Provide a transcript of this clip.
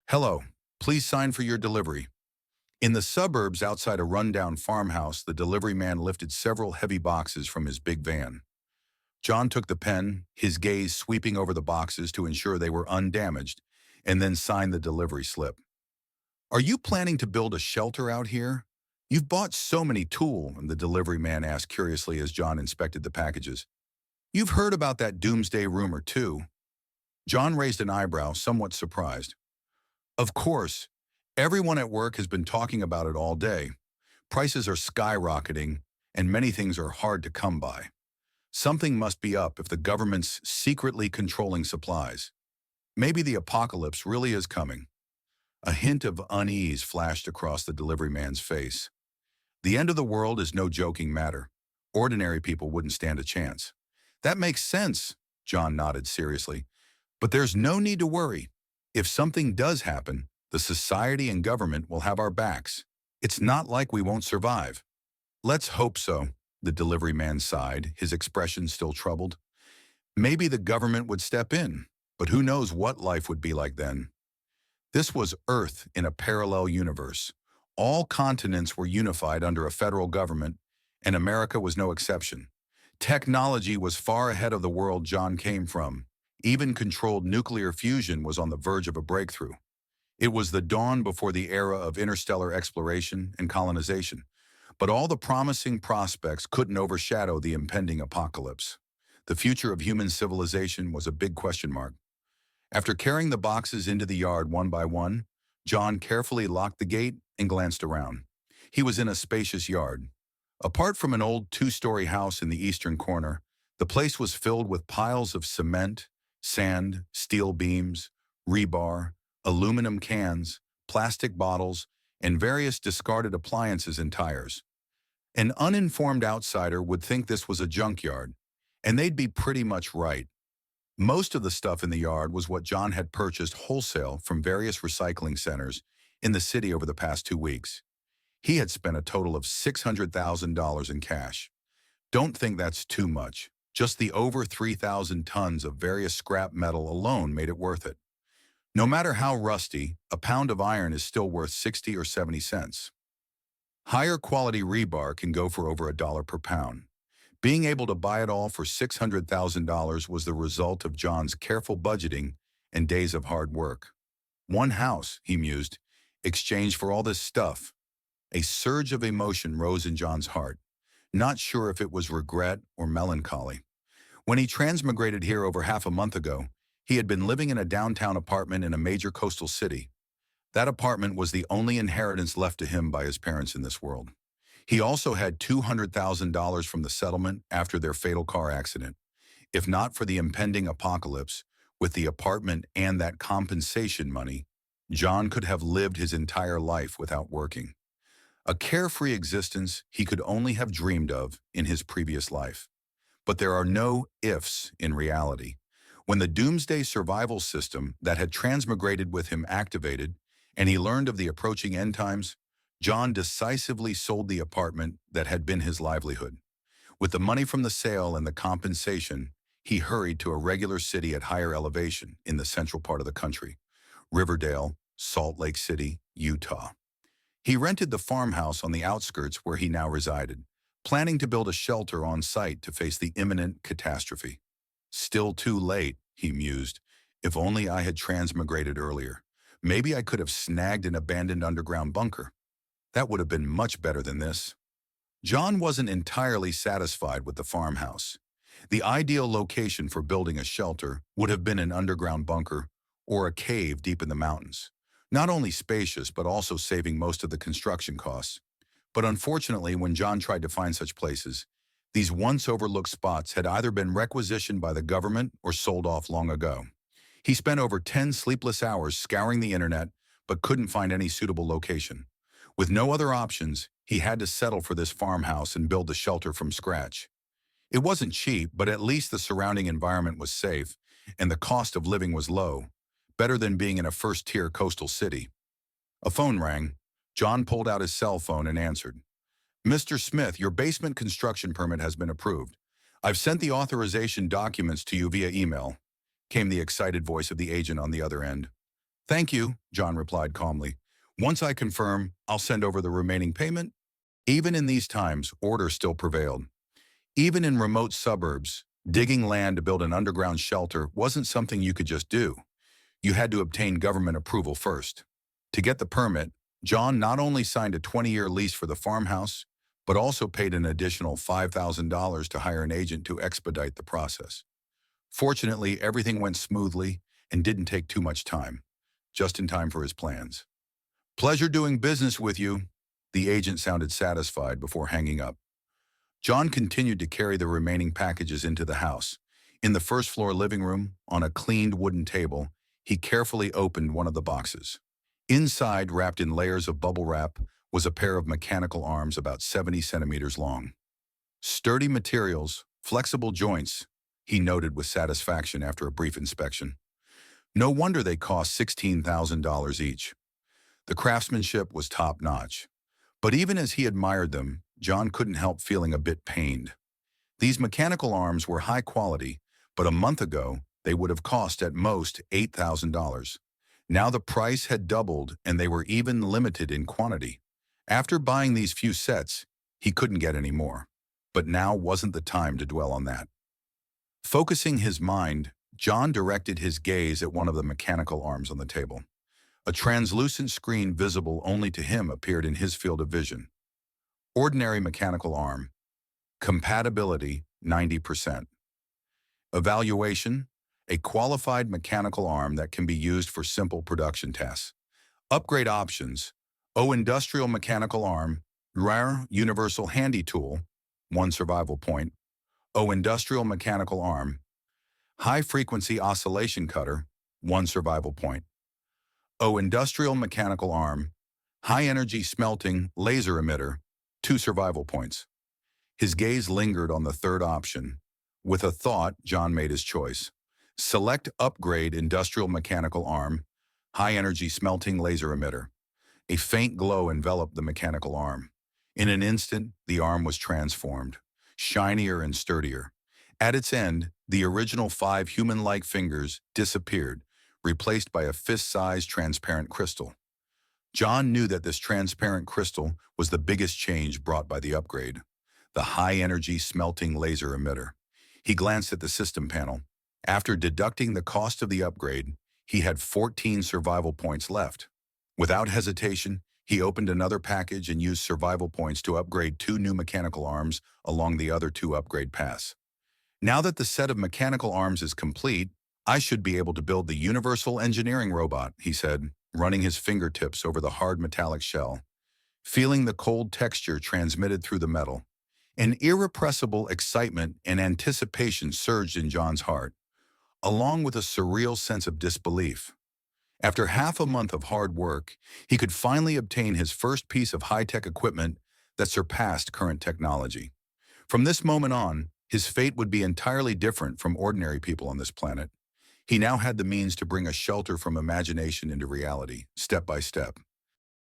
Hello, please sign for your delivery. In the suburbs outside a rundown farmhouse, the delivery man lifted several heavy boxes from his big van. John took the pen, his gaze sweeping over the boxes to ensure they were undamaged, and then signed the delivery slip. Are you planning to build a shelter out here? You've bought so many tools, the delivery man asked curiously as John inspected the packages. You've heard about that doomsday rumor too. John raised an eyebrow, somewhat surprised. Of course, everyone at work has been talking about it all day. Prices are skyrocketing, and many things are hard to come by. Something must be up if the government's secretly controlling supplies. Maybe the apocalypse really is coming. A hint of unease flashed across the delivery man's face. The end of the world is no joking matter. Ordinary people wouldn't stand a chance. That makes sense, John nodded seriously. But there's no need to worry. If something does happen, the society and government will have our backs. It's not like we won't survive. Let's hope so, the delivery man sighed, his expression still troubled. Maybe the government would step in, but who knows what life would be like then. This was Earth in a parallel universe. All continents were unified under a federal government, and America was no exception. Technology was far ahead of the world John came from. Even controlled nuclear fusion was on the verge of a breakthrough. It was the dawn before the era of interstellar exploration and colonization, but all the promising prospects couldn't overshadow the impending apocalypse. The future of human civilization was a big question mark. After carrying the boxes into the yard one by one, John carefully locked the gate and glanced around. He was in a spacious yard. Apart from an old two-story house in the eastern corner, the place was filled with piles of cement, sand, steel beams, rebar, aluminum cans, plastic bottles, and various discarded appliances and tires. An uninformed outsider would think this was a junkyard, and they'd be pretty much right. Most of the stuff in the yard was what John had purchased wholesale from various recycling centers in the city over the past 2 weeks. He had spent a total of $600,000 in cash. Don't think that's too much. Just the over 3,000 tons of various scrap metal alone made it worth it. No matter how rusty, a pound of iron is still worth 60 or 70 cents. Higher quality rebar can go for over $1 per pound. Being able to buy it all for $600,000 was the result of John's careful budgeting and days of hard work. One house, he mused, exchanged for all this stuff. A surge of emotion rose in John's heart, not sure if it was regret or melancholy. When he transmigrated here over half a month ago, he had been living in a downtown apartment in a major coastal city. That apartment was the only inheritance left to him by his parents in this world. He also had $200,000 from the settlement after their fatal car accident. If not for the impending apocalypse, with the apartment and that compensation money, John could have lived his entire life without working. A carefree existence he could only have dreamed of in his previous life. But there are no ifs in reality. When the Doomsday Survival system that had transmigrated with him activated, and he learned of the approaching end times, John decisively sold the apartment that had been his livelihood. With the money from the sale and the compensation, he hurried to a regular city at higher elevation in the central part of the country, Riverdale, Salt Lake City, Utah. He rented the farmhouse on the outskirts where he now resided, planning to build a shelter on site to face the imminent catastrophe. Still too late, he mused. If only I had transmigrated earlier. Maybe I could have snagged an abandoned underground bunker. That would have been much better than this. John wasn't entirely satisfied with the farmhouse. The ideal location for building a shelter would have been an underground bunker or a cave deep in the mountains. Not only spacious, but also saving most of the construction costs. But unfortunately, when John tried to find such places, these once overlooked spots had either been requisitioned by the government or sold off long ago. He spent over 10 sleepless hours scouring the internet, but couldn't find any suitable location. With no other options, he had to settle for this farmhouse and build the shelter from scratch. It wasn't cheap, but at least the surrounding environment was safe, and the cost of living was low, better than being in a first-tier coastal city. A phone rang. John pulled out his cell phone and answered. "Mr. Smith, your basement construction permit has been approved. I've sent the authorization documents to you via email," came the excited voice of the agent on the other end. Thank you, John replied calmly. Once I confirm, I'll send over the remaining payment. Even in these times, order still prevailed. Even in remote suburbs, digging land to build an underground shelter wasn't something you could just do. You had to obtain government approval first. To get the permit, John not only signed a 20-year lease for the farmhouse, but also paid an additional $5,000 to hire an agent to expedite the process. Fortunately, everything went smoothly and didn't take too much time, just in time for his plans. Pleasure doing business with you. The agent sounded satisfied before hanging up. John continued to carry the remaining packages into the house. In the first-floor living room, on a cleaned wooden table, he carefully opened one of the boxes. Inside, wrapped in layers of bubble wrap, was a pair of mechanical arms about 70 centimeters long. Sturdy materials, flexible joints, he noted with satisfaction after a brief inspection. No wonder they cost $16,000 each. The craftsmanship was top-notch. But even as he admired them, John couldn't help feeling a bit pained. These mechanical arms were high quality, but a month ago, they would have cost at most $8,000. Now the price had doubled and they were even limited in quantity. After buying these few sets, he couldn't get any more. But now wasn't the time to dwell on that. Focusing his mind, John directed his gaze at one of the mechanical arms on the table. A translucent screen visible only to him appeared in his field of vision. Ordinary mechanical arm. Compatibility, 90%. Evaluation, a qualified mechanical arm that can be used for simple production tasks. Upgrade options, industrial mechanical arm, rare universal handy tool, 1 survival point. Industrial mechanical arm, high-frequency oscillation cutter, 1 survival point. Industrial mechanical arm, high-energy smelting laser emitter, 2 survival points. His gaze lingered on the third option. With a thought, John made his choice. Select upgrade industrial mechanical arm, high-energy smelting laser emitter. A faint glow enveloped the mechanical arm. In an instant, the arm was transformed, shinier and sturdier. At its end, the original 5 human-like fingers disappeared, replaced by a fist-sized transparent crystal. John knew that this transparent crystal was the biggest change brought by the upgrade, the high-energy smelting laser emitter. He glanced at the system panel. After deducting the cost of the upgrade, he had 14 survival points left. Without hesitation, he opened another package and used survival points to upgrade 2 new mechanical arms along the other 2 upgrade paths. Now that the set of mechanical arms is complete, I should be able to build the universal engineering robot, he said, running his fingertips over the hard metallic shell. Feeling the cold texture transmitted through the metal, an irrepressible excitement and anticipation surged in John's heart, along with a surreal sense of disbelief. After half a month of hard work, he could finally obtain his first piece of high-tech equipment that surpassed current technology. From this moment on, his fate would be entirely different from ordinary people on this planet. He now had the means to bring a shelter from imagination into reality, step by step.